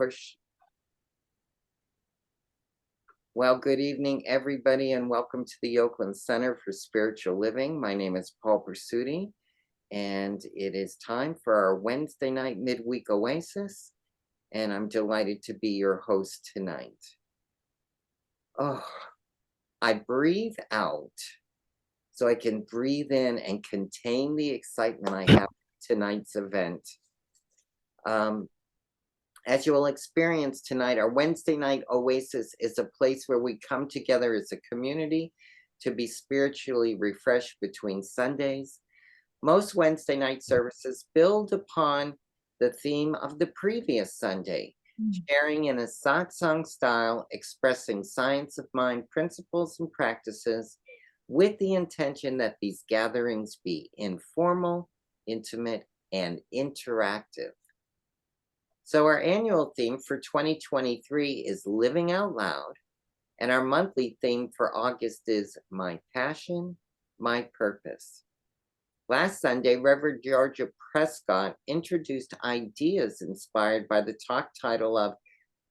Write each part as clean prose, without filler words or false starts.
push. Well, good evening, everybody, and welcome to the Oakland Center for Spiritual Living. My name is Paul Pursuti, and it is time for our Wednesday night midweek oasis, and I'm delighted to be your host tonight. Oh, I breathe out so I can breathe in and contain the excitement I have for tonight's event. As you will experience tonight, our Wednesday night oasis is a place where we come together as a community to be spiritually refreshed between Sundays. Most Wednesday night services build upon the theme of the previous Sunday, sharing in a satsang style, expressing science of mind principles and practices with the intention that these gatherings be informal, intimate, and interactive. So our annual theme for 2023 is Living Out Loud, and our monthly theme for August is My Passion, My Purpose. Last Sunday, Reverend Georgia Prescott introduced ideas inspired by the talk title of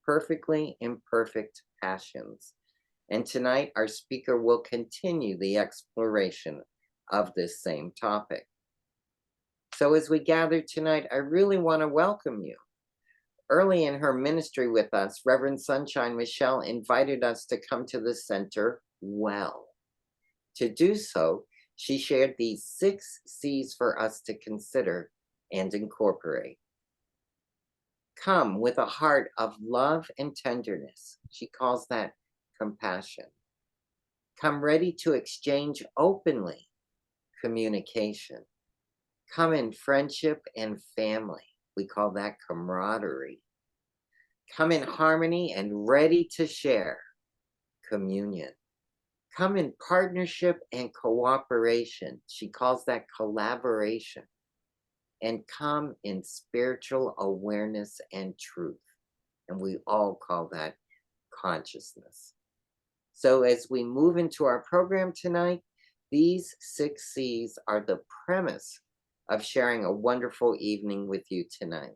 Perfectly Imperfect Passions. And tonight, our speaker will continue the exploration of this same topic. So as we gather tonight, I really want to welcome you. Early in her ministry with us, Reverend Sunshine Michelle invited us to come to the center well. To do so, she shared these 6 C's for us to consider and incorporate. Come with a heart of love and tenderness. She calls that compassion. Come ready to exchange openly, communication. Come in friendship and family. We call that camaraderie. Come in harmony and ready to share, communion. Come in partnership and cooperation. She calls that collaboration. And come in spiritual awareness and truth. And we all call that consciousness. So as we move into our program tonight, these 6 C's are the premise of sharing a wonderful evening with you tonight.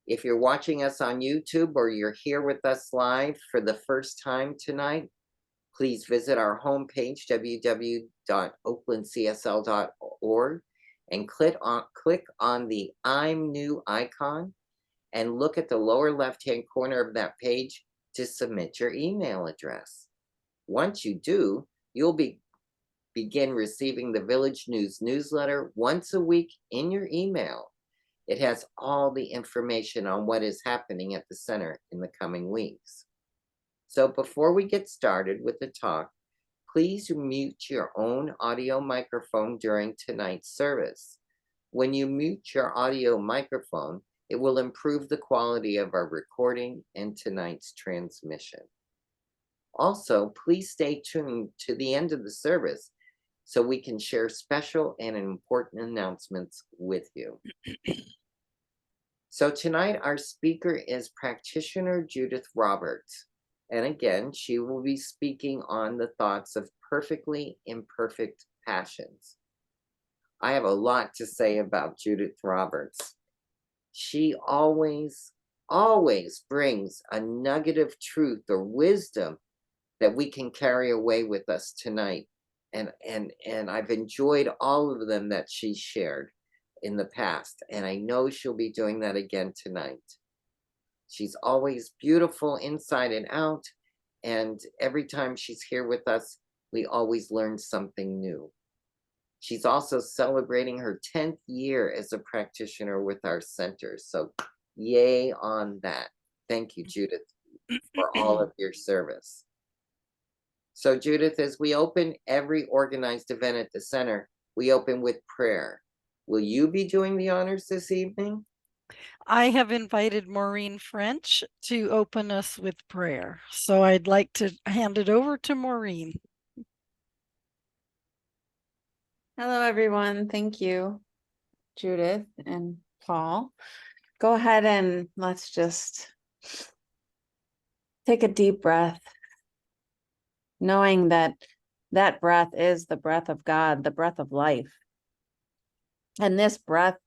If you're watching us on YouTube or you're here with us live for the first time tonight, please visit our homepage, www.oaklandcsl.org, and click on the I'm New icon and look at the lower left-hand corner of that page to submit your email address. Once you do, you'll begin receiving the Village News newsletter once a week in your email. It has all the information on what is happening at the center in the coming weeks. So before we get started with the talk, please mute your own audio microphone during tonight's service. When you mute your audio microphone, it will improve the quality of our recording and tonight's transmission. Also, please stay tuned to the end of the service so we can share special and important announcements with you. So tonight, our speaker is Practitioner Judith Roberts. And again, she will be speaking on the thoughts of perfectly imperfect passions. I have a lot to say about Judith Roberts. She always brings a nugget of truth or wisdom that we can carry away with us tonight. And I've enjoyed all of them that she shared in the past, and I know she'll be doing that again tonight. She's always beautiful inside and out, and every time she's here with us, we always learn something new. She's also celebrating her 10th year as a practitioner with our center, so yay on that. Thank you, Judith, for all of your service. So Judith, as we open every organized event at the center, we open with prayer. Will you be doing the honors this evening? I have invited Maureen French to open us with prayer. So I'd like to hand it over to Maureen. Hello, everyone. Thank you, Judith and Paul. Go ahead and let's just take a deep breath, knowing that that breath is the breath of God, the breath of life. And this breath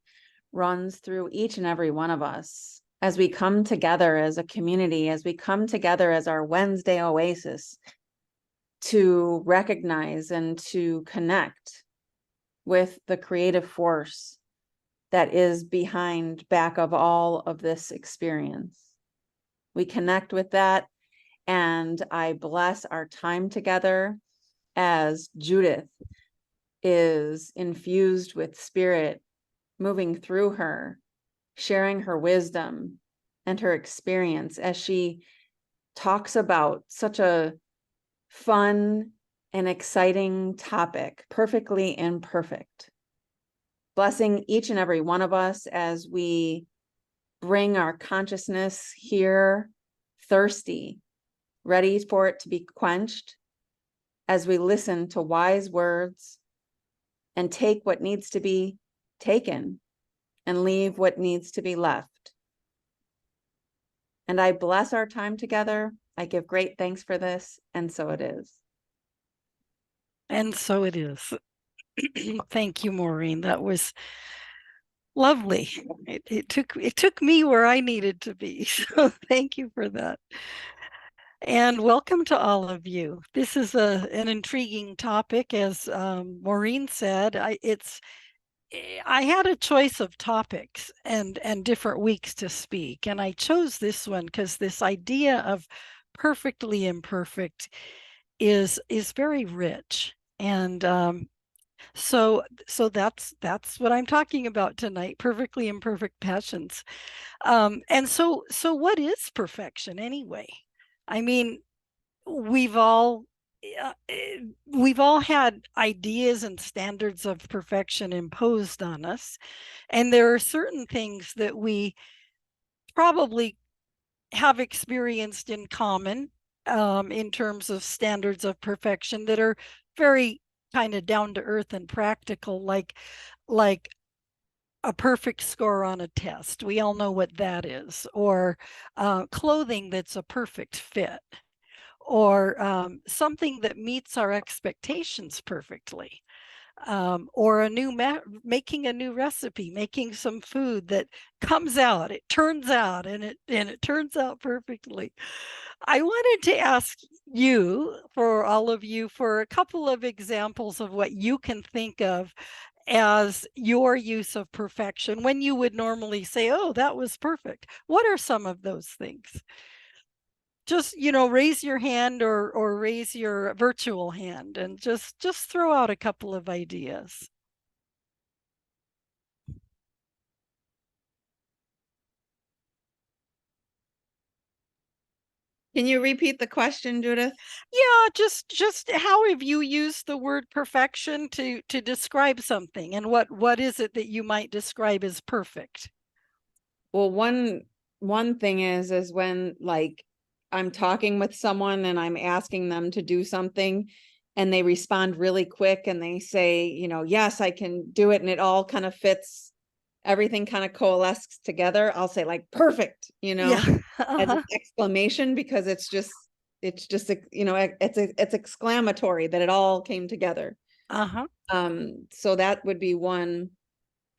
runs through each and every one of us. as we come together as a community, as we come together as our Wednesday oasis, to recognize and to connect with the creative force that is back of all of this experience. We connect with that, and I bless our time together as Judith is infused with spirit moving through her, sharing her wisdom and her experience as she talks about such a fun and exciting topic, perfectly imperfect. Blessing each and every one of us as we bring our consciousness here, thirsty, ready for it to be quenched, as we listen to wise words and take what needs to be taken and leave what needs to be left. And I bless our time together. I give great thanks for this, and so it is. And so it is. Thank you, Maureen. That was lovely. It took me where I needed to be. So thank you for that. And welcome to all of you. This is an intriguing topic, as Maureen said. I had a choice of topics and different weeks to speak, and I chose this one because this idea of perfectly imperfect is very rich, and so that's what I'm talking about tonight: perfectly imperfect passions. And so what is perfection anyway? I mean, we've all uh, eh, we've all had ideas and standards of perfection imposed on us, and there are certain things that we probably have experienced in common, in terms of standards of perfection that are very kind of down to earth and practical, like a perfect score on a test. We all know what that is. Or clothing that's a perfect fit, or something that meets our expectations perfectly, or making a new recipe, making some food that comes out, it turns out, and it turns out perfectly. I wanted to ask you, for all of you, for a couple of examples of what you can think of as your use of perfection when you would normally say, oh, that was perfect. What are some of those things? Just, raise your hand, or raise your virtual hand, and just throw out a couple of ideas. Can you repeat the question, Judith? Yeah, just how have you used the word perfection to describe something, and what is it that you might describe as perfect? Well, one thing is when, like, I'm talking with someone and I'm asking them to do something and they respond really quick and they say, yes, I can do it, and it all kind of fits, everything kind of coalesces together. I'll say, like, perfect, Yeah. as an exclamation, because it's just it's exclamatory that it all came together. Uh-huh. So that would be one.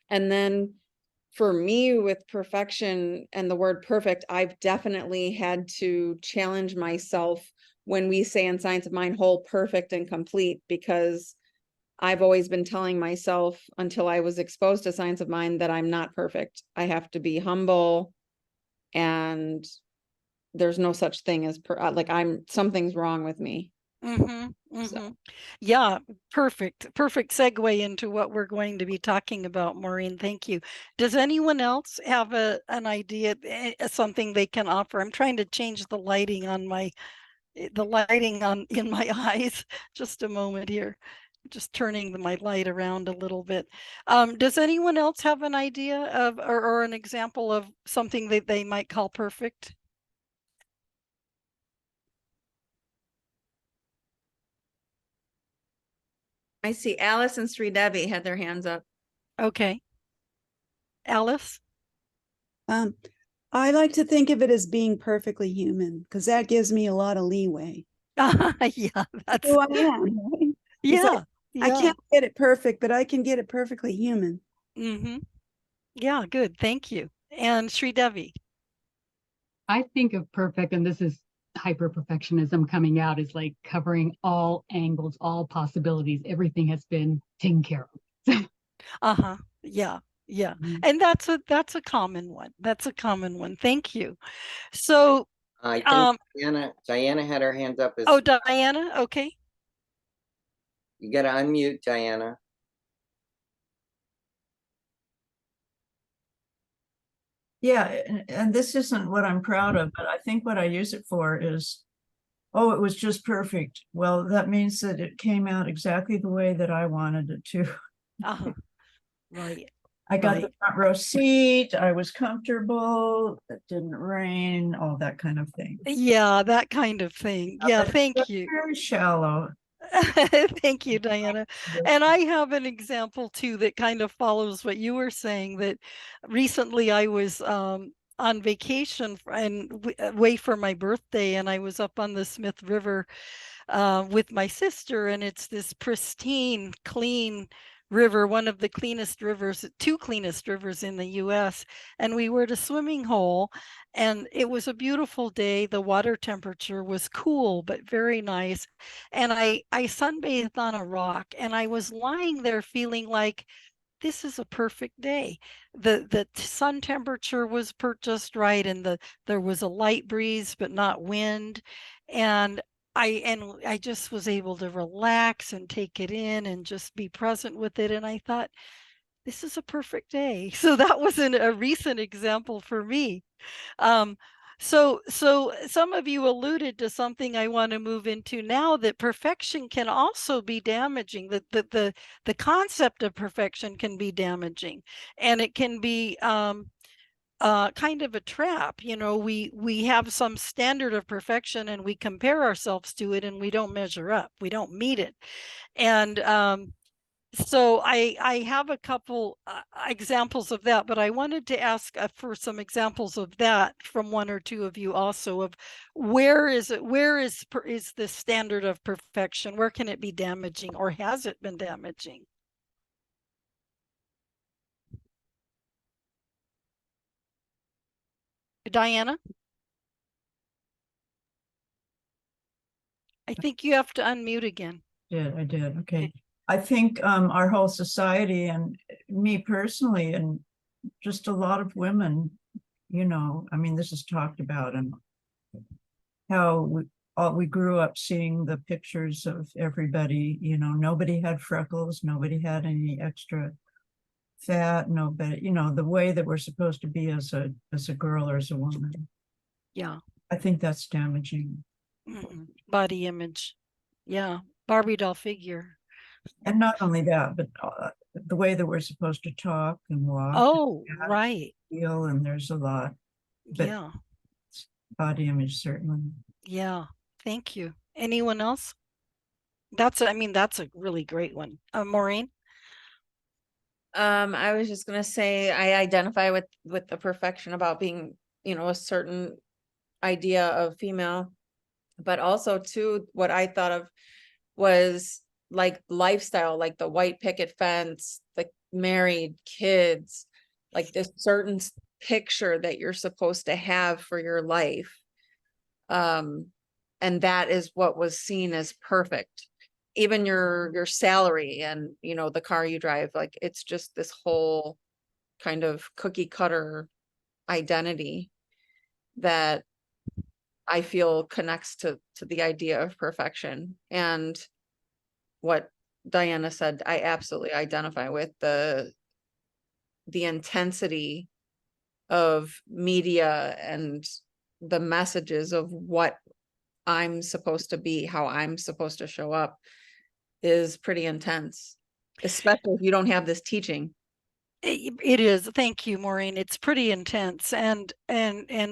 And then for me, with perfection and the word perfect, I've definitely had to challenge myself when we say in Science of Mind, whole, perfect, and complete, because I've always been telling myself, until I was exposed to Science of Mind, that I'm not perfect. I have to be humble, and there's no such thing as something's wrong with me. Mm-hmm. So Mm-hmm. Yeah, perfect segue into what we're going to be talking about, Maureen. Thank you. Does anyone else have an idea, something they can offer? I'm trying to change the lighting in my eyes. Just a moment here. Just turning my light around a little bit. Does anyone else have an idea of, or an example of something that they might call perfect? I see Alice and Sri Devi had their hands up. Okay. Alice? I like to think of it as being perfectly human, because that gives me a lot of leeway. Yeah, that's Who I am, right? It's like, I yeah. can't get it perfect, but I can get it perfectly human. Mm-hmm. Yeah, good. Thank you. And Sri Devi. I think of perfect, and this is hyper perfectionism coming out, is like covering all angles, all possibilities. Everything has been taken care of. Uh-huh. Yeah. Yeah. Mhm. And that's a common one. That's a common one. Thank you. So, I think um, Diana had her hand up. oh, Diana, okay. You got to unmute, Diana. Yeah, and this isn't what I'm proud of, but I think what I use it for is, oh, it was just perfect. Well, that means that it came out exactly the way that I wanted it to. Uh-huh. Right. I got the Right. front row seat, I was comfortable, it didn't rain, all that kind of thing. Yeah, that kind of thing. Yeah, But thank that's you. very shallow. Thank you, Diana. And I have an example too that kind of follows what you were saying, that recently I was on vacation and away for my birthday, and I was up on the Smith River with my sister, and it's this pristine, clean river, one of the cleanest rivers, two cleanest rivers in the US. And we were at a swimming hole, and it was a beautiful day. The water temperature was cool, but very nice. And I sunbathed on a rock, and I was lying there feeling like, this is a perfect day. The sun temperature was just right, and there was a light breeze but not wind, and I just was able to relax and take it in and just be present with it. And I thought, this is a perfect day. So that was a recent example for me. Um, so some of you alluded to something I want to move into now, that perfection can also be damaging. The concept of perfection can be damaging, and it can be kind of a trap. You know, we have some standard of perfection and we compare ourselves to it, and we don't measure up, we don't meet it. And so I have a couple examples of that, but I wanted to ask for some examples of that from one or two of you also, of where is the standard of perfection? Where can it be damaging, or has it been damaging? Diana, I think you have to unmute again. I did, okay. I think our whole society and me personally, and just a lot of women, you know, I mean, this is talked about, and how we grew up seeing the pictures of everybody, you know, nobody had freckles, nobody had any extra fat, nobody, you know, the way that we're supposed to be as a girl or as a woman. Yeah. I think that's damaging. Body image. Yeah. Barbie doll figure. And not only that, but the way that we're supposed to talk and walk. Oh, and right. feel, and there's a lot. But Yeah. body image, certainly. Yeah. Thank you. Anyone else? That's a really great one. Maureen? I was just gonna say, I identify with the perfection about being, you know, a certain idea of female, but also too, what I thought of was like lifestyle, like the white picket fence, the married kids, like this certain picture that you're supposed to have for your life. And that is what was seen as perfect. Even your salary and, you know, the car you drive, like it's just this whole kind of cookie cutter identity that I feel connects to the idea of perfection. And what Diana said, I absolutely identify with the intensity of media and the messages of what I'm supposed to be, how I'm supposed to show up is pretty intense, especially if you don't have this teaching. It is. Thank you, Maureen. It's pretty intense. And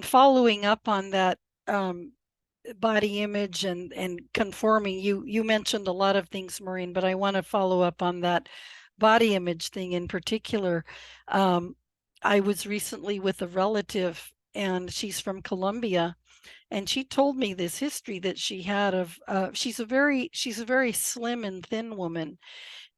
following up on that, body image and conforming, you mentioned a lot of things, Maureen, but I want to follow up on that body image thing in particular. I was recently with a relative, and she's from Colombia, and she told me this history that she had of she's a very slim and thin woman,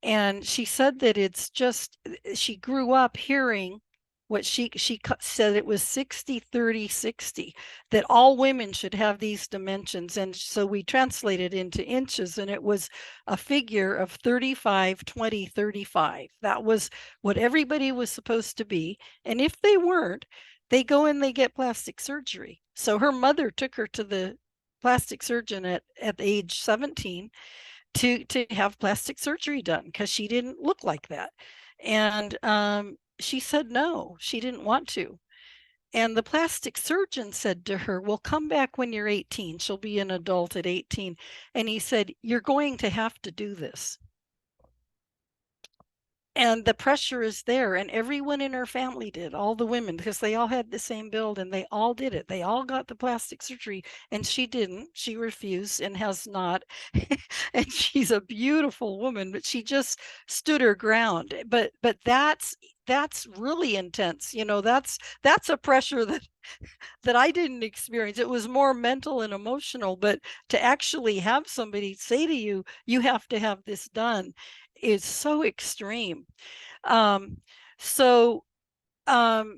and she said that it's just, she grew up hearing what said it was 60, 30, 60, that all women should have these dimensions. And so we translated into inches, and it was a figure of 35, 20, 35. That was what everybody was supposed to be. And if they weren't, they go and they get plastic surgery. So her mother took her to the plastic surgeon at age 17 to have plastic surgery done because she didn't look like that. And she said no, she didn't want to. And the plastic surgeon said to her, well, come back when you're 18. She'll be an adult at 18. And he said, you're going to have to do this. And the pressure is there, and everyone in her family did, all the women, because they all had the same build, and they all did it. They all got the plastic surgery, and she didn't. She refused and has not. And she's a beautiful woman, but she just stood her ground. But that's really intense. You know, that's a pressure that I didn't experience. It was more mental and emotional, but to actually have somebody say to you, you have to have this done, is so extreme. Um, so, um,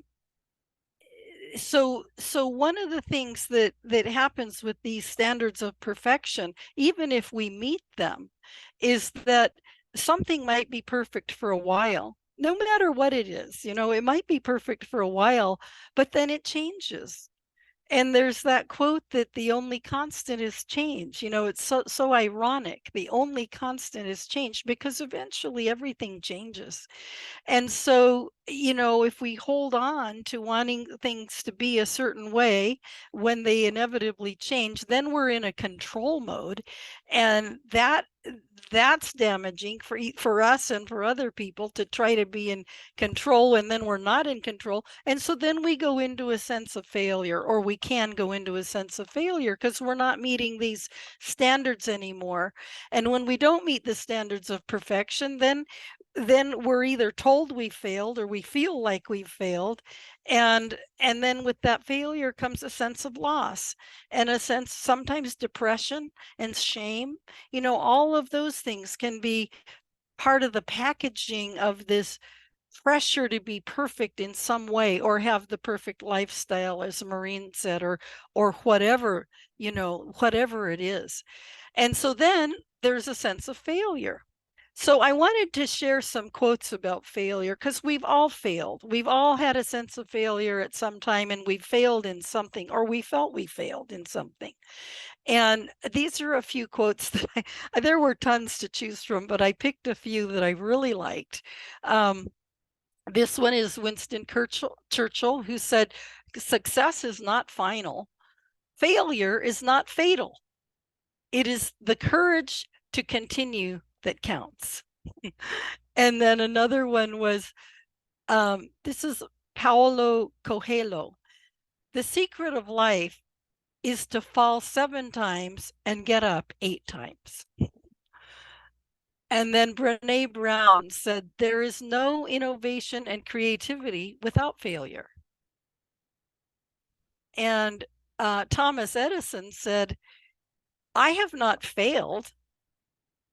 so one of the things that happens with these standards of perfection, even if we meet them, is that something might be perfect for a while, no matter what it is. You know, it might be perfect for a while, but then it changes. And there's that quote that the only constant is change. You know, it's so ironic. The only constant is change, because eventually everything changes. And so, you know, if we hold on to wanting things to be a certain way when they inevitably change, then we're in a control mode. And that's damaging for us and for other people, to try to be in control and then we're not in control. And so then we go into a sense of failure, or we can go into a sense of failure because we're not meeting these standards anymore. And when we don't meet the standards of perfection, then we're either told we failed or we feel like we've failed. And then with that failure comes a sense of loss, and a sense, sometimes depression and shame. You know, all of those things can be part of the packaging of this pressure to be perfect in some way, or have the perfect lifestyle, as Maureen said, or whatever, you know, whatever it is. And so then there's a sense of failure. So I wanted to share some quotes about failure, because we've all failed. We've all had a sense of failure at some time, and we've failed in something, or we felt we failed in something. And these are a few quotes that there were tons to choose from, but I picked a few that I really liked. This one is Winston Churchill, who said, success is not final. Failure is not fatal. It is the courage to continue that counts. And then another one was, this is Paulo Coelho. The secret of life is to fall 7 times and get up 8 times. And then Brene Brown said, there is no innovation and creativity without failure. And Thomas Edison said, I have not failed.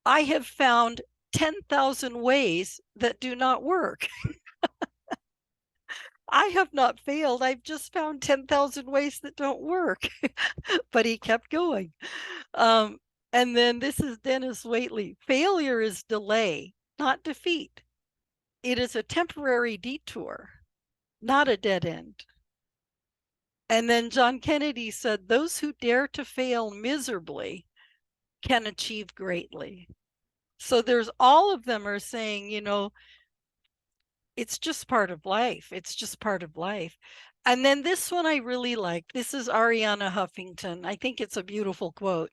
I have found 10,000 ways that do not work. I have not failed. I've just found 10,000 ways that don't work. But he kept going. And then this is Dennis Waitley. Failure is delay, not defeat. It is a temporary detour, not a dead end. And then John Kennedy said, those who dare to fail miserably can achieve greatly. So there's, all of them are saying, you know, it's just part of life. It's just part of life. And then this one I really like. This is Ariana Huffington. I think it's a beautiful quote.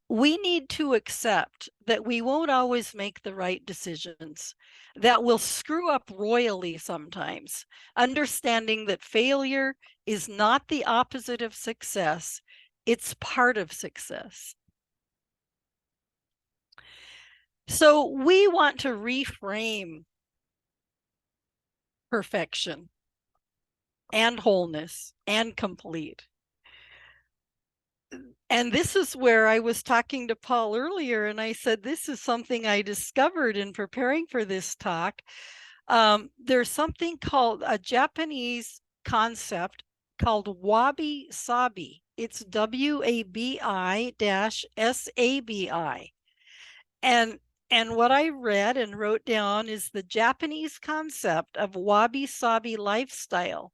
We need to accept that we won't always make the right decisions, that we'll screw up royally sometimes, understanding that failure is not the opposite of success. It's part of success. So we want to reframe perfection and wholeness and complete. And this is where I was talking to Paul earlier, and I said, this is something I discovered in preparing for this talk. There's something called a Japanese concept called wabi sabi. It's WABI-SABI. And what I read and wrote down is the Japanese concept of wabi sabi lifestyle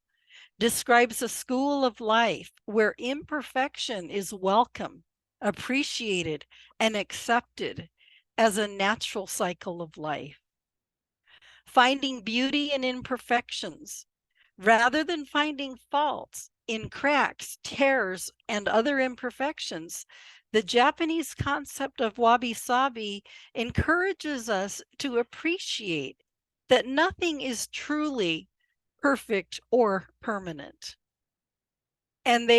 describes a school of life where imperfection is welcome, appreciated, and accepted as a natural cycle of life. Finding beauty in imperfections rather than finding faults in cracks, tears, and other imperfections, the Japanese concept of wabi sabi encourages us to appreciate that nothing is truly perfect or permanent. And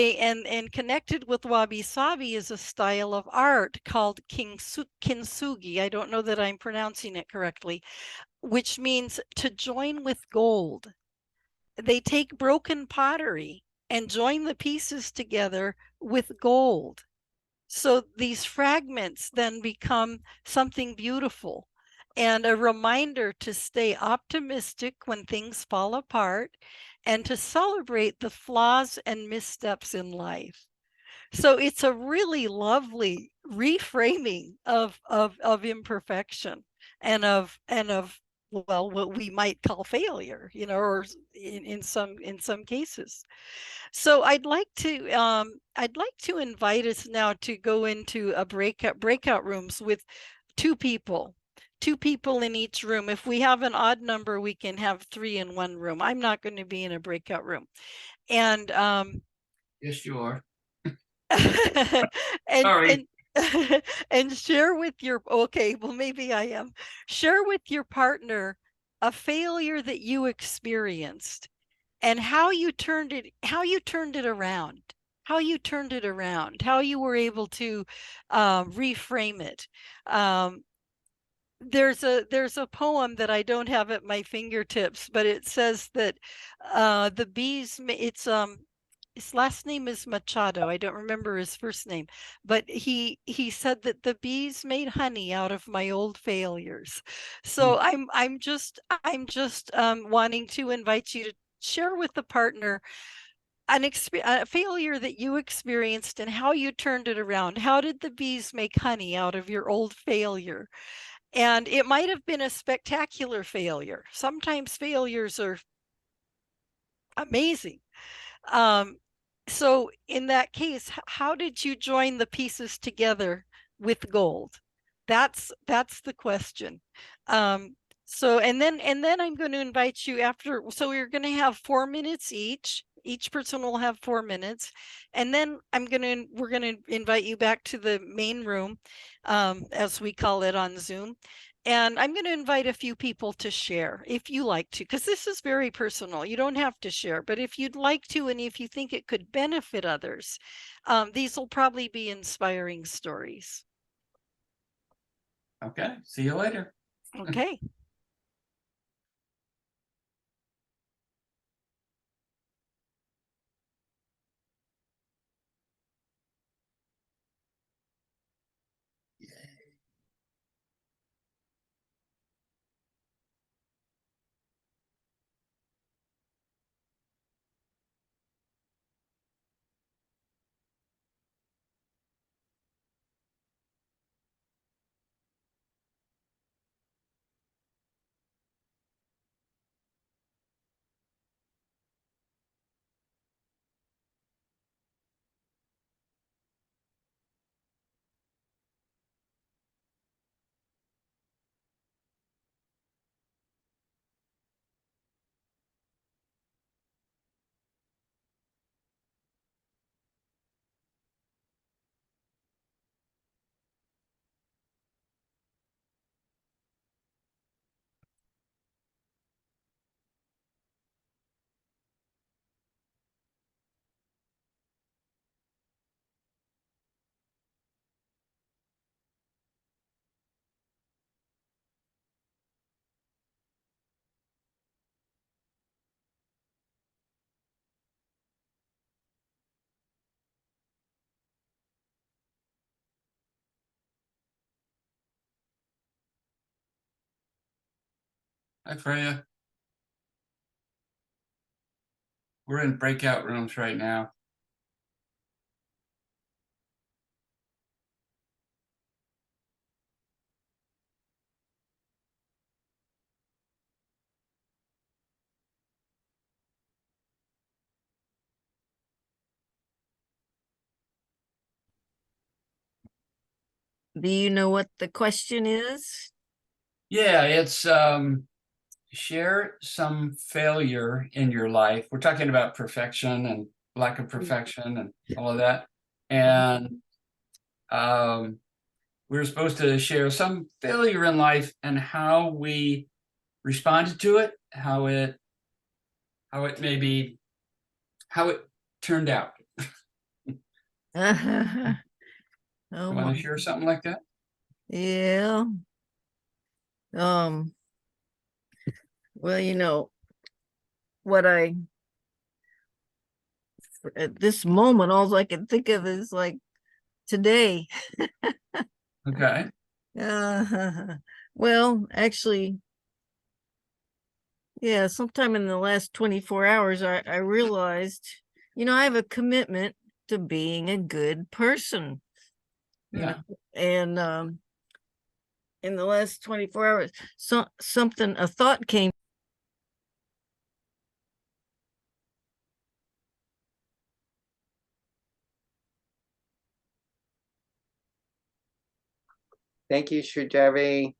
connected with wabi sabi is a style of art called kintsugi. I don't know that I'm pronouncing it correctly, which means to join with gold. They take broken pottery and join the pieces together with gold. So these fragments then become something beautiful and a reminder to stay optimistic when things fall apart and to celebrate the flaws and missteps in life. So it's a really lovely reframing of imperfection and of well, what we might call failure, or in some cases. So I'd like to invite us now to go into a breakout rooms with two people in each room. If we have an odd number, we can have 3 in one room. I'm not going to be in a breakout room. And Yes, you are. and Sorry. and share with your, okay, well, maybe I am. Share with your partner a failure that you experienced and how you turned it around, how you were able to reframe it. There's a poem that I don't have at my fingertips, but it says that the bees, his last name is Machado. I don't remember his first name, but he said that the bees made honey out of my old failures. So I'm just wanting to invite you to share with the partner a failure that you experienced and how you turned it around. How did the bees make honey out of your old failure? And it might have been a spectacular failure. Sometimes failures are amazing. Um, so in that case, how did you join the pieces together with gold? That's the question. So and then I'm going to invite you after. So we're going to have 4 minutes each. Each person will have 4 minutes, and then we're going to invite you back to the main room, as we call it on Zoom. And I'm going to invite a few people to share if you like to, because this is very personal. You don't have to share, but if you'd like to, and if you think it could benefit others, these will probably be inspiring stories. Okay, see you later. Okay. Hi, Freya. We're in breakout rooms right now. Do you know what the question is? Yeah, it's share some failure in your life. We're talking about perfection and lack of perfection and all of that. And we were supposed to share some failure in life and how we responded to it, how it turned out. Oh You want my, to share something like that? yeah. Well, you know, what at this moment, all I can think of is like today. Okay. Well, actually, yeah, sometime in the last 24 hours, I realized, you know, I have a commitment to being a good person, you Yeah. know, and in the last 24 hours, a thought came. Thank you, Shujavi.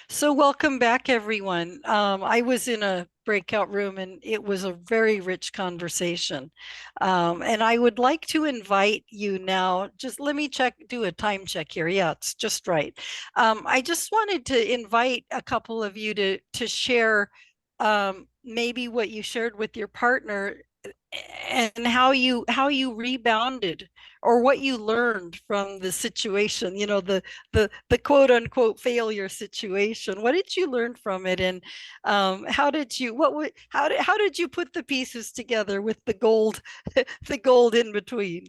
So welcome back, everyone. I was in a breakout room and it was a very rich conversation. And I would like to invite you now, just let me do a time check here. Yeah, it's just right. I just wanted to invite a couple of you to share maybe what you shared with your partner and how you rebounded or what you learned from the situation, you know, the quote unquote failure situation. What did you learn from it, and how did you how did you put the pieces together with the gold the gold in between?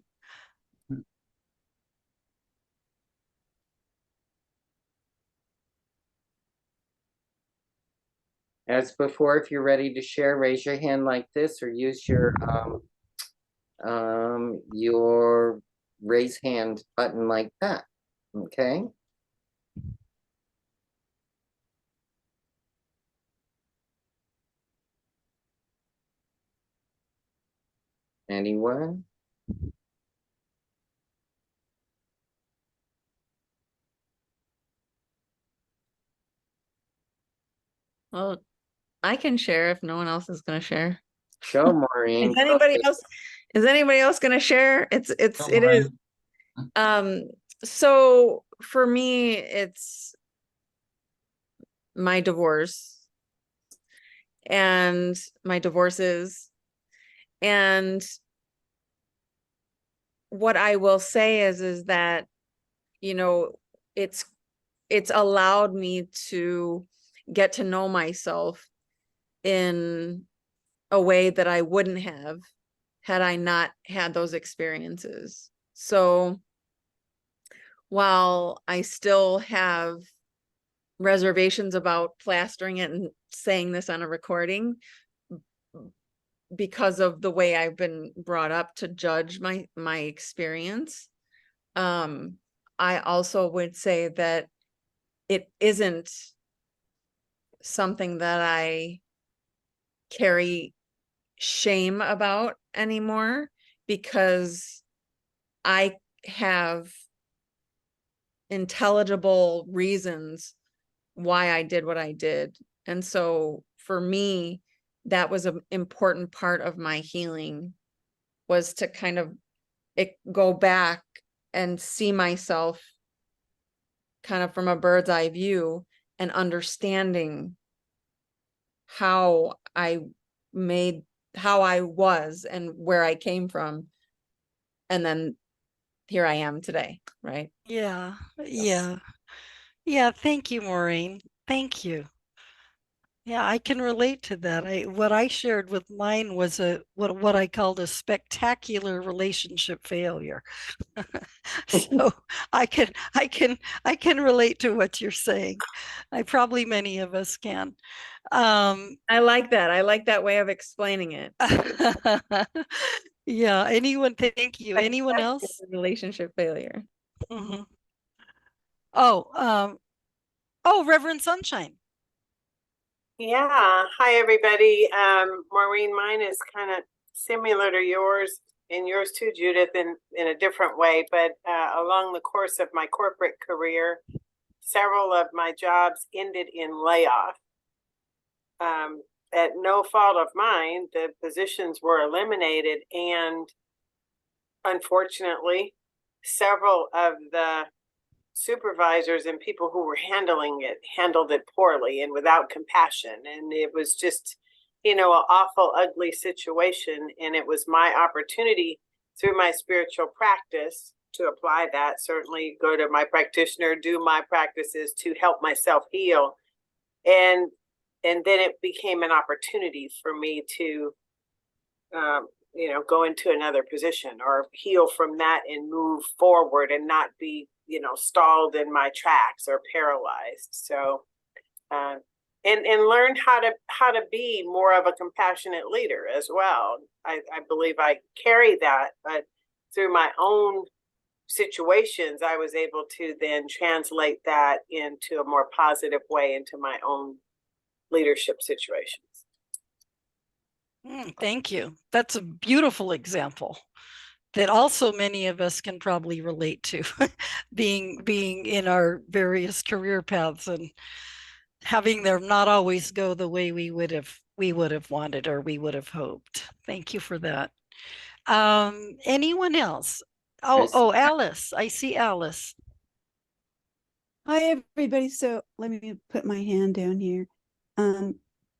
As before, if you're ready to share, raise your hand like this or use your raise hand button like that. Okay. Anyone? Well, I can share if no one else is going to share. Show Maureen. Is anybody else? Is anybody else going to share? It is. So for me, it's my divorce and my divorces. And what I will say is that, you know, it's allowed me to get to know myself in a way that I wouldn't have had I not had those experiences. So while I still have reservations about plastering it and saying this on a recording because of the way I've been brought up to judge my experience, I also would say that it isn't something that I carry shame about anymore, because I have intelligible reasons why I did what I did. And so for me, that was an important part of my healing, was to kind of go back and see myself kind of from a bird's eye view and understanding how I was and where I came from. And then here I am today, right? Yeah. Thank you, Maureen. Thank you. Yeah, I can relate to that. What I shared with mine was what I called a spectacular relationship failure. So I can relate to what you're saying. Many of us can. I like that. I like that way of explaining it. Yeah, thank you. Anyone else? Relationship failure. Mhm. Oh, oh, Reverend Sunshine. Yeah. Hi, everybody. Maureen, mine is kind of similar to yours and yours too, Judith, in a different way. But along the course of my corporate career, several of my jobs ended in layoff. At no fault of mine, the positions were eliminated. And unfortunately, several of the supervisors and people who were handling it handled it poorly and without compassion, and it was just, you know, an awful ugly situation. And it was my opportunity through my spiritual practice to apply that, certainly go to my practitioner, do my practices to help myself heal, and then it became an opportunity for me to you know, go into another position or heal from that and move forward and not be, you know, stalled in my tracks or paralyzed. So, and learn how to be more of a compassionate leader as well. I believe I carry that, but through my own situations, I was able to then translate that into a more positive way into my own leadership situations. Thank you. That's a beautiful example that also many of us can probably relate to, being in our various career paths and having them not always go the way we would have wanted or we would have hoped. Thank you for that. Anyone else? Oh, Alice. I see Alice. Hi, everybody. So let me put my hand down here.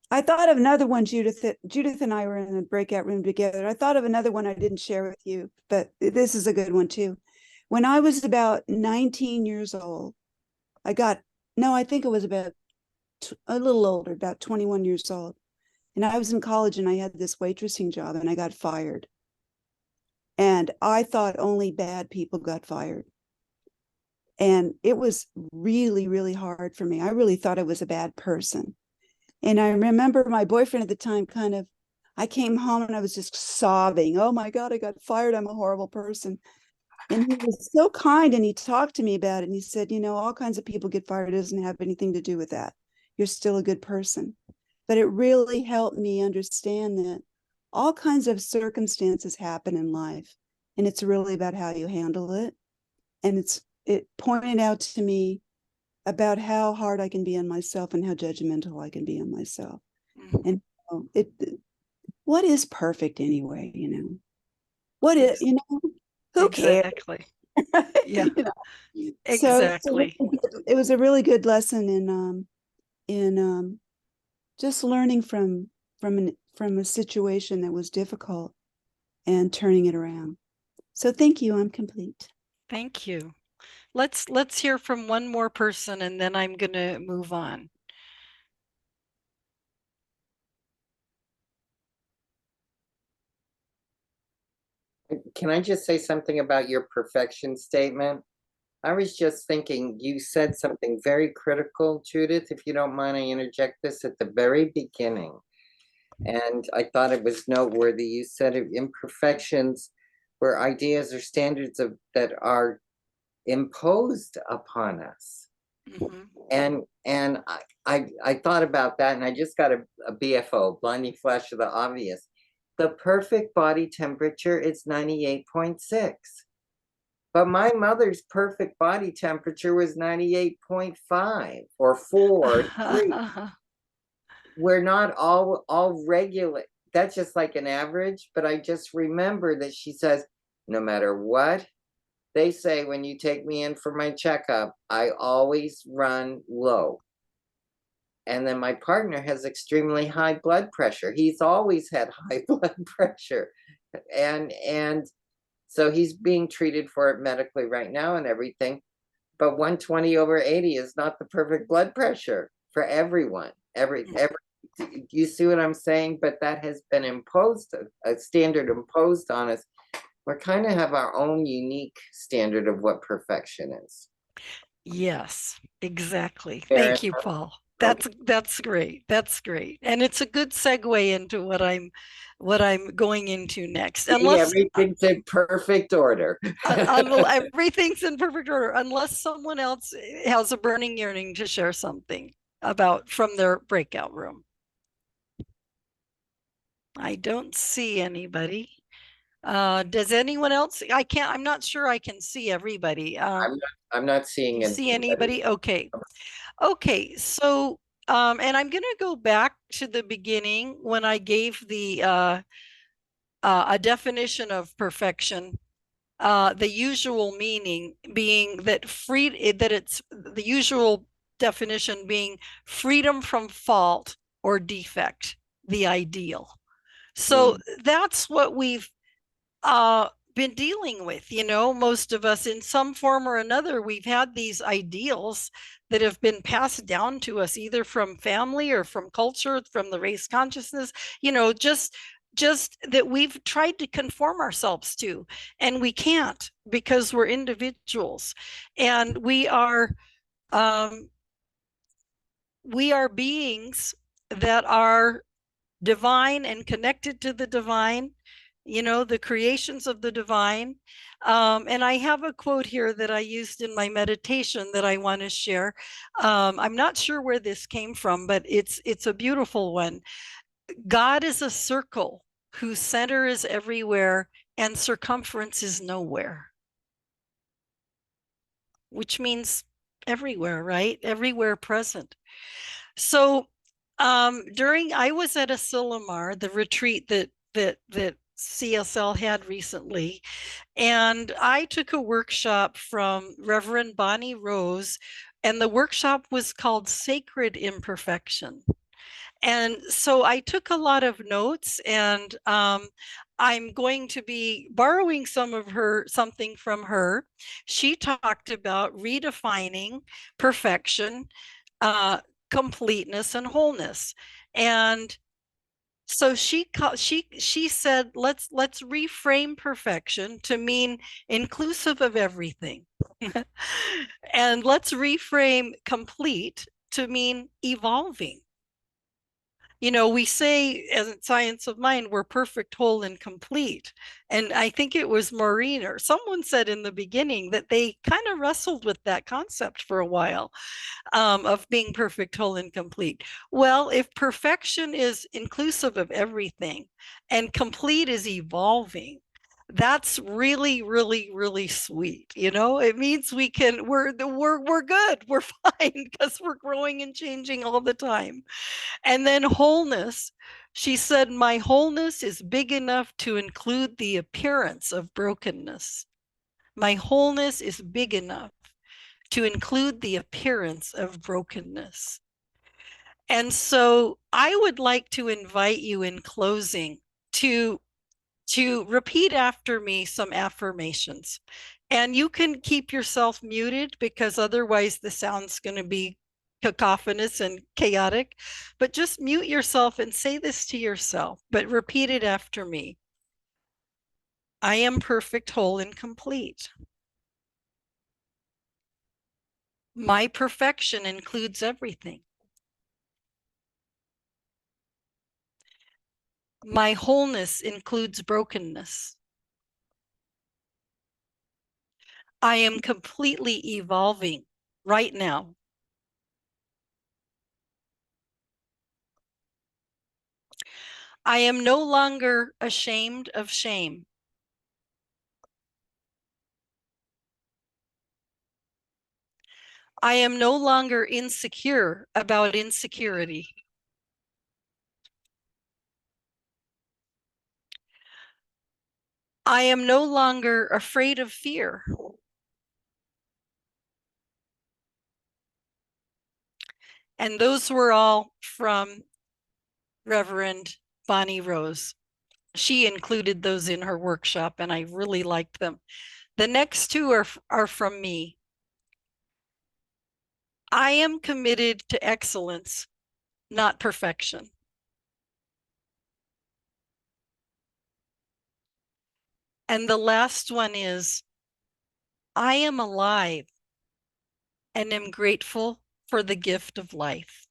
I thought of another one, Judith, that Judith and I were in the breakout room together. I thought of another one I didn't share with you, but this is a good one too. When I was about 19 years old, I think it was about a little older, about 21 years old. And I was in college and I had this waitressing job and I got fired. And I thought only bad people got fired. And it was really, really hard for me. I really thought I was a bad person. And I remember my boyfriend at the time I came home and I was just sobbing. Oh my God, I got fired. I'm a horrible person. And he was so kind and he talked to me about it. And he said, you know, all kinds of people get fired. It doesn't have anything to do with that. You're still a good person. But it really helped me understand that all kinds of circumstances happen in life. And it's really about how you handle it. And it pointed out to me about how hard I can be on myself and how judgmental I can be on myself. And what is perfect anyway, you know? What is, you know, who cares? Exactly. Yeah. You know? Exactly. So it was a really good lesson in just learning from a situation that was difficult and turning it around. So thank you. I'm complete. Thank you. Let's hear from one more person and then I'm going to move on. Can I just say something about your perfection statement? I was just thinking, you said something very critical, Judith. If you don't mind, I interject this at the very beginning. And I thought it was noteworthy. You said imperfections were ideas or standards that are imposed upon us. Mm-hmm. And I thought about that, and I just got a BFO, blinding flash of the obvious. The perfect body temperature is 98.6. But my mother's perfect body temperature was 98.5 or 4, 3. We're not all regular. That's just like an average. But I just remember that she says, no matter what they say when you take me in for my checkup, I always run low. And then my partner has extremely high blood pressure. He's always had high blood pressure. And so he's being treated for it medically right now and everything. But 120/80 is not the perfect blood pressure for everyone. Every You see what I'm saying? But that has been imposed, a standard imposed on us. We kind of have our own unique standard of what perfection is. Yes, exactly. Fair Thank you, enough. Paul. Okay. That's great. That's great. And it's a good segue into what I'm going into next. See, everything's in perfect order. Everything's in perfect order, unless someone else has a burning yearning to share something about from their breakout room. I don't see anybody. Does anyone else? I'm not sure I can see everybody. I'm not seeing You see anybody. anybody? Okay. Okay. So, and I'm going to go back to the beginning when I gave a definition of perfection. The usual meaning being that it's the usual definition being freedom from fault or defect, the ideal. So that's what we've been dealing with. Most of us in some form or another, we've had these ideals that have been passed down to us either from family or from culture, from the race consciousness, just that we've tried to conform ourselves to, and we can't, because we're individuals, and we are beings that are divine and connected to the divine, the creations of the divine. And I have a quote here that I used in my meditation that I want to share. I'm not sure where this came from, but it's a beautiful one. God is a circle whose center is everywhere and circumference is nowhere, which means everywhere, right? Everywhere present. So I was at Asilomar, the retreat that CSL had recently, and I took a workshop from Reverend Bonnie Rose, and the workshop was called Sacred Imperfection. And so I took a lot of notes, and I'm going to be borrowing something from her. She talked about redefining perfection, completeness, and wholeness. And so she said, let's reframe perfection to mean inclusive of everything. And let's reframe complete to mean evolving. We say as in Science of Mind, we're perfect, whole, and complete. And I think it was Maureen or someone said in the beginning that they kind of wrestled with that concept for a while, of being perfect, whole, and complete. Well, if perfection is inclusive of everything and complete is evolving, that's really, really, really sweet. It means we're good, we're fine, because we're growing and changing all the time. And then wholeness, she said, my wholeness is big enough to include the appearance of brokenness. My wholeness is big enough to include the appearance of brokenness. And so I would like to invite you in closing to repeat after me some affirmations. And you can keep yourself muted, because otherwise the sound's going to be cacophonous and chaotic. But just mute yourself and say this to yourself, but repeat it after me. I am perfect, whole, and complete. My perfection includes everything. My wholeness includes brokenness. I am completely evolving right now. I am no longer ashamed of shame. I am no longer insecure about insecurity. I am no longer afraid of fear. And those were all from Reverend Bonnie Rose. She included those in her workshop, and I really liked them. The next two are from me. I am committed to excellence not perfection. And the last one is, I am alive and am grateful for the gift of life.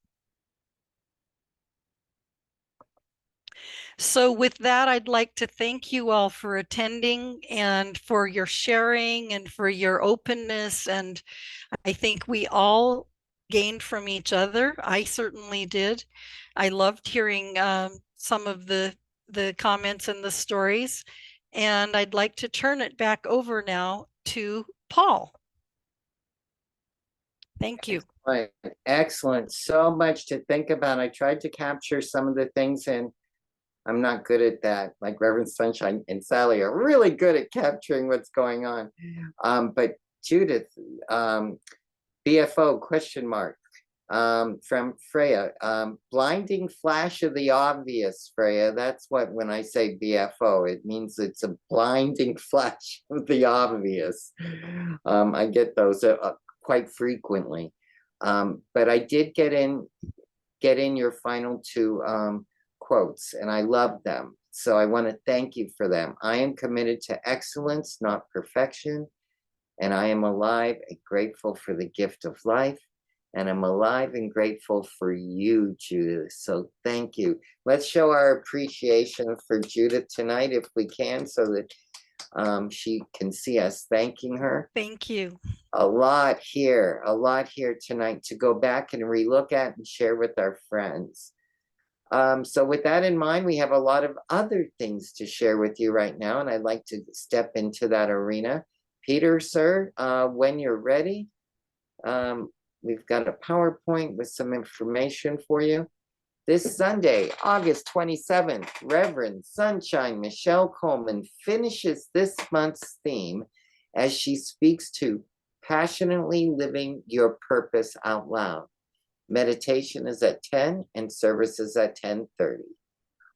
So with that, I'd like to thank you all for attending and for your sharing and for your openness. And I think we all gained from each other. I certainly did. I loved hearing some of the comments and the stories. And I'd like to turn it back over now to Paul. Thank you. Right. Excellent. So much to think about. I tried to capture some of the things, and I'm not good at that. Like Reverend Sunshine and Sally are really good at capturing what's going on. But Judith, BFO question mark from Freya. Blinding flash of the obvious, Freya. That's what, when I say BFO, it means it's a blinding flash of the obvious. I get those quite frequently. But I did get in your final two quotes, and I love them. So I want to thank you for them. I am committed to excellence, not perfection. And I am alive and grateful for the gift of life. And I'm alive and grateful for you, Judith. So thank you. Let's show our appreciation for Judith tonight, if we can, so that she can see us thanking her. Thank you. A lot here tonight to go back and relook at and share with our friends. So with that in mind, we have a lot of other things to share with you right now, and I'd like to step into that arena. Peter, sir, when you're ready, we've got a PowerPoint with some information for you. This Sunday, August 27th, Reverend Sunshine Michelle Coleman finishes this month's theme as she speaks to passionately living your purpose out loud. Meditation is at 10 and service is at 10:30.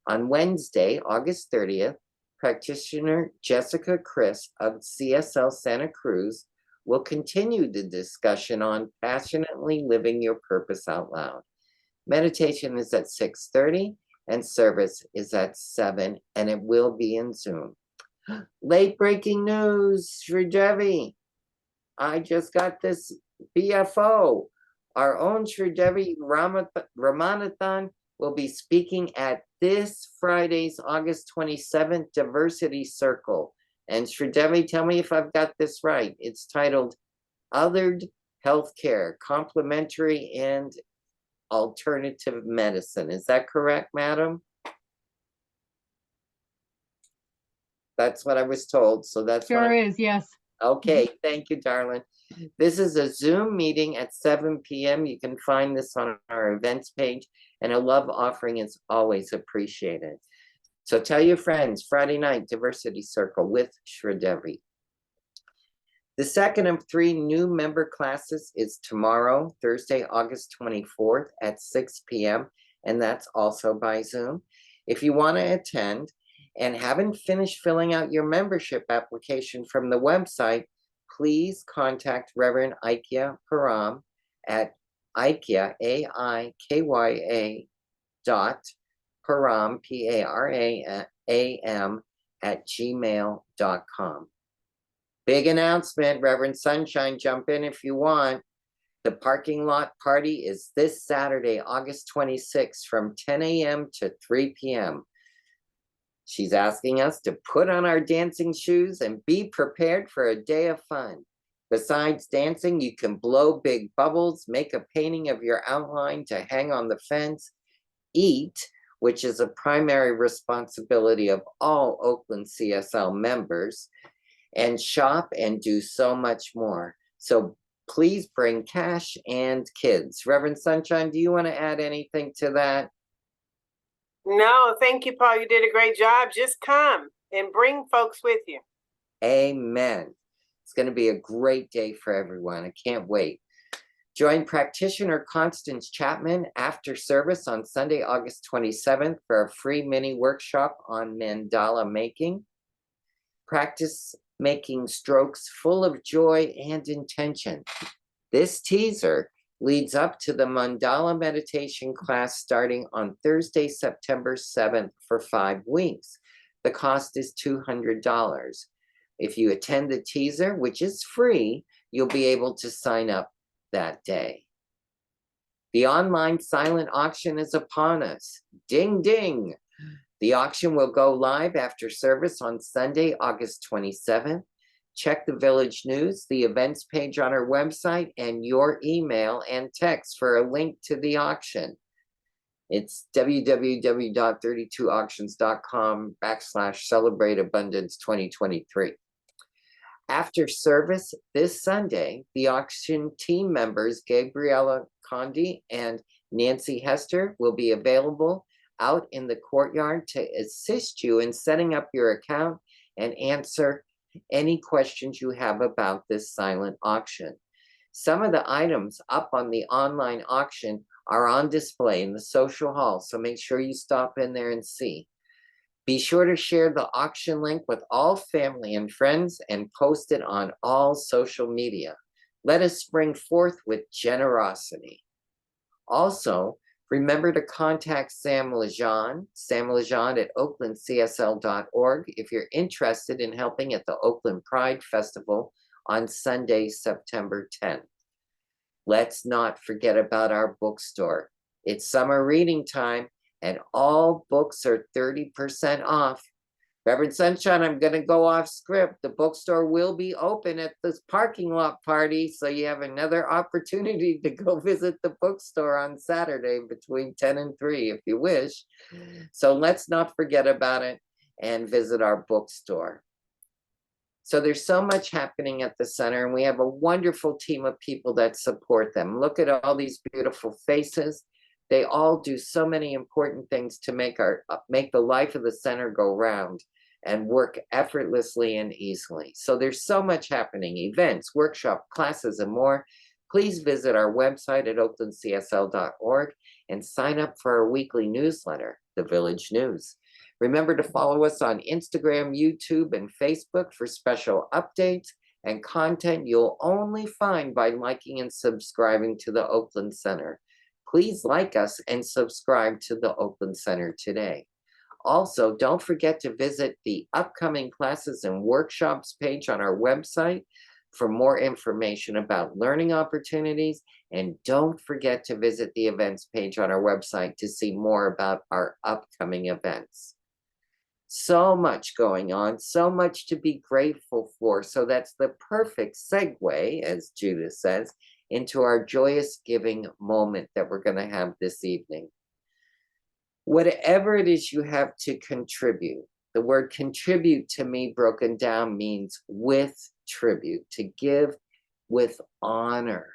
On Wednesday, August 30th, practitioner Jessica Chris of CSL Santa Cruz will continue the discussion on passionately living your purpose out loud. Meditation is at 6:30 and service is at 7, and it will be in Zoom. Late breaking news, Sridevi. I just got this BFO. Our own Sridevi Ramanathan will be speaking at this Friday's August 27th Diversity Circle. And Sridevi, tell me if I've got this right. It's titled Othered Healthcare, Complementary and Alternative Medicine. Is that correct, madam? That's what I was told. So that's Sure is, yes. Okay, thank you, darling. This is a Zoom meeting at 7 p.m. You can find this on our events page, and a love offering is always appreciated. So tell your friends, Friday night Diversity Circle with Sridevi. The second of 3 new member classes is tomorrow, Thursday, August 24th at 6 p.m. And that's also by Zoom. If you want to attend and haven't finished filling out your membership application from the website, please contact Reverend Aikya Param at Aikya, A-I-K-Y-A .Param, P-A-R-A-M @gmail.com. Big announcement, Reverend Sunshine, jump in if you want. The parking lot party is this Saturday, August 26th from 10 a.m. to 3 p.m. She's asking us to put on our dancing shoes and be prepared for a day of fun. Besides dancing, you can blow big bubbles, make a painting of your outline to hang on the fence, eat, which is a primary responsibility of all Oakland CSL members, and shop and do so much more. So please bring cash and kids. Reverend Sunshine, do you want to add anything to that? No, thank you, Paul. You did a great job. Just come and bring folks with you. Amen. It's going to be a great day for everyone. I can't wait. Join practitioner Constance Chapman after service on Sunday, August 27th for a free mini workshop on mandala making. Practice making strokes full of joy and intention. This teaser leads up to the mandala meditation class starting on Thursday, September 7th for 5 weeks. The cost is $200. If you attend the teaser, which is free, you'll be able to sign up that day. The online silent auction is upon us. Ding, ding. The auction will go live after service on Sunday, August 27th. Check the Village News, the events page on our website, and your email and text for a link to the auction. It's www.32auctions.com/celebrateabundance2023. After service this Sunday, the auction team members, Gabriella Condi and Nancy Hester, will be available out in the courtyard to assist you in setting up your account and answer any questions you have about this silent auction. Some of the items up on the online auction are on display in the social hall, so make sure you stop in there and see. Be sure to share the auction link with all family and friends and post it on all social media. Let us spring forth with generosity. Also, remember to contact Sam Lejean at oaklandcsl.org if you're interested in helping at the Oakland Pride Festival on Sunday, September 10th. Let's not forget about our bookstore. It's summer reading time, and all books are 30% off. Reverend Sunshine, I'm going to go off script. The bookstore will be open at this parking lot party, so you have another opportunity to go visit the bookstore on Saturday between 10 and 3 if you wish. So let's not forget about it and visit our bookstore. So there's so much happening at the center, and we have a wonderful team of people that support them. Look at all these beautiful faces. They all do so many important things to make the life of the center go round and work effortlessly and easily. So there's so much happening, events, workshops, classes, and more. Please visit our website at oaklandcsl.org and sign up for our weekly newsletter, The Village News. Remember to follow us on Instagram, YouTube, and Facebook for special updates and content you'll only find by liking and subscribing to the Oakland Center. Please like us and subscribe to the Oakland Center today. Also, don't forget to visit the upcoming classes and workshops page on our website for more information about learning opportunities. And don't forget to visit the events page on our website to see more about our upcoming events. So much going on, so much to be grateful for. So that's the perfect segue, as Judith says, into our joyous giving moment that we're going to have this evening. Whatever it is you have to contribute, the word contribute to me broken down means with tribute, to give with honor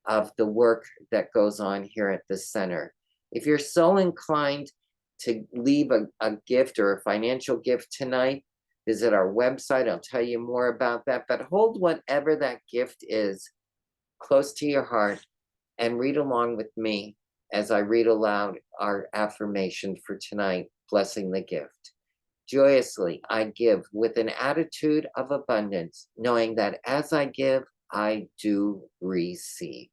of the work that goes on here at the center. If you're so inclined to leave a gift or a financial gift tonight, visit our website. I'll tell you more about that, but hold whatever that gift is close to your heart and read along with me as I read aloud our affirmation for tonight, blessing the gift. Joyously, I give with an attitude of abundance, knowing that as I give, I do receive.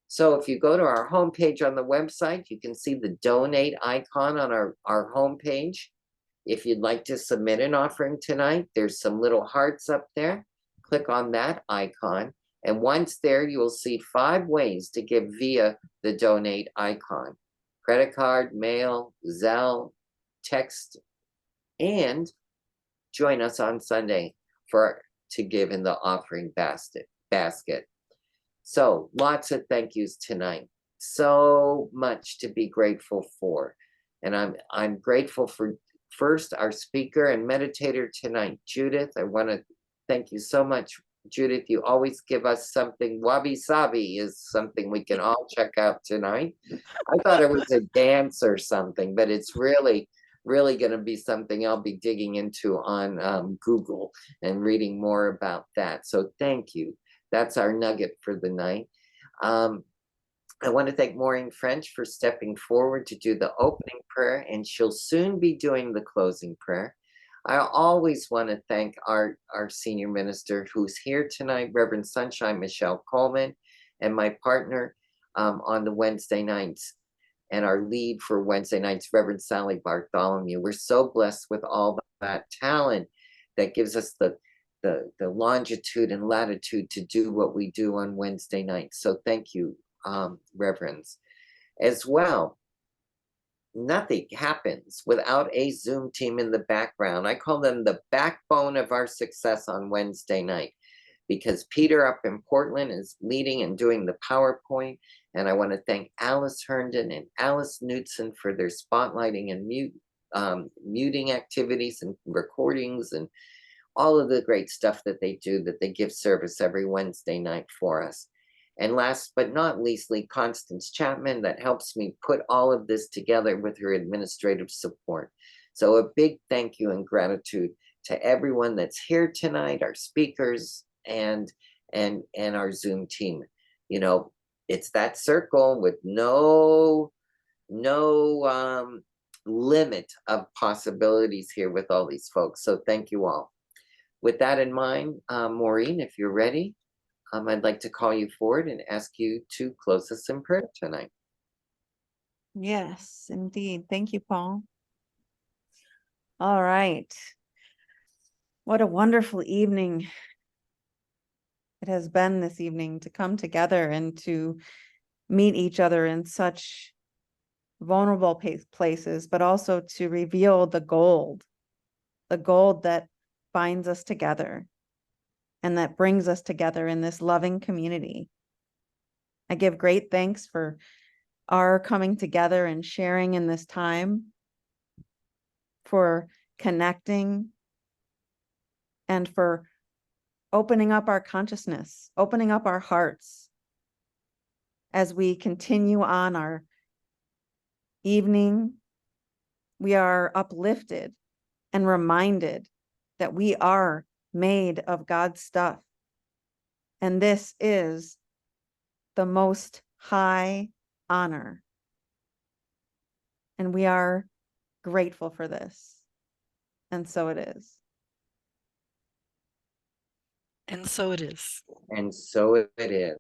So if you go to our homepage on the website, you can see the donate icon on our homepage. If you'd like to submit an offering tonight, there's some little hearts up there. Click on that icon. And once there, you will see 5 ways to give via the donate icon: credit card, mail, Zelle, text, and join us on Sunday to give in the offering basket. So lots of thank yous tonight. So much to be grateful for. And I'm grateful for first our speaker and meditator tonight, Judith. I want to thank you so much, Judith. You always give us something. Wabi Sabi is something we can all check out tonight. I thought it was a dance or something, but it's really going to be something I'll be digging into on Google and reading more about that. So thank you. That's our nugget for the night. I want to thank Maureen French for stepping forward to do the opening prayer, and she'll soon be doing the closing prayer. I always want to thank our senior minister who's here tonight, Reverend Sunshine Michelle Coleman, and my partner on the Wednesday nights, and our lead for Wednesday nights, Reverend Sally Bartholomew. We're so blessed with all that talent that gives us the longitude and latitude to do what we do on Wednesday nights. So thank you, Reverends. As well, nothing happens without a Zoom team in the background. I call them the backbone of our success on Wednesday night, because Peter up in Portland is leading and doing the PowerPoint. And I want to thank Alice Herndon and Alice Knudsen for their spotlighting and muting activities and recordings and all of the great stuff that they do, that they give service every Wednesday night for us. And last but not leastly, Constance Chapman, that helps me put all of this together with her administrative support. So a big thank you and gratitude to everyone that's here tonight, our speakers and our Zoom team. You know, it's that circle with no limit of possibilities here with all these folks. So thank you all. With that in mind, Maureen, if you're ready, I'd like to call you forward and ask you to close us in prayer tonight. Yes, indeed. Thank you, Paul. All right. What a wonderful evening it has been this evening to come together and to meet each other in such vulnerable places, but also to reveal the gold that binds us together and that brings us together in this loving community. I give great thanks for our coming together and sharing in this time, for connecting, and for opening up our consciousness, opening up our hearts as we continue on our evening. We are uplifted and reminded that we are made of God's stuff. And this is the most high honor. And we are grateful for this. And so it is. And so it is. And so it is.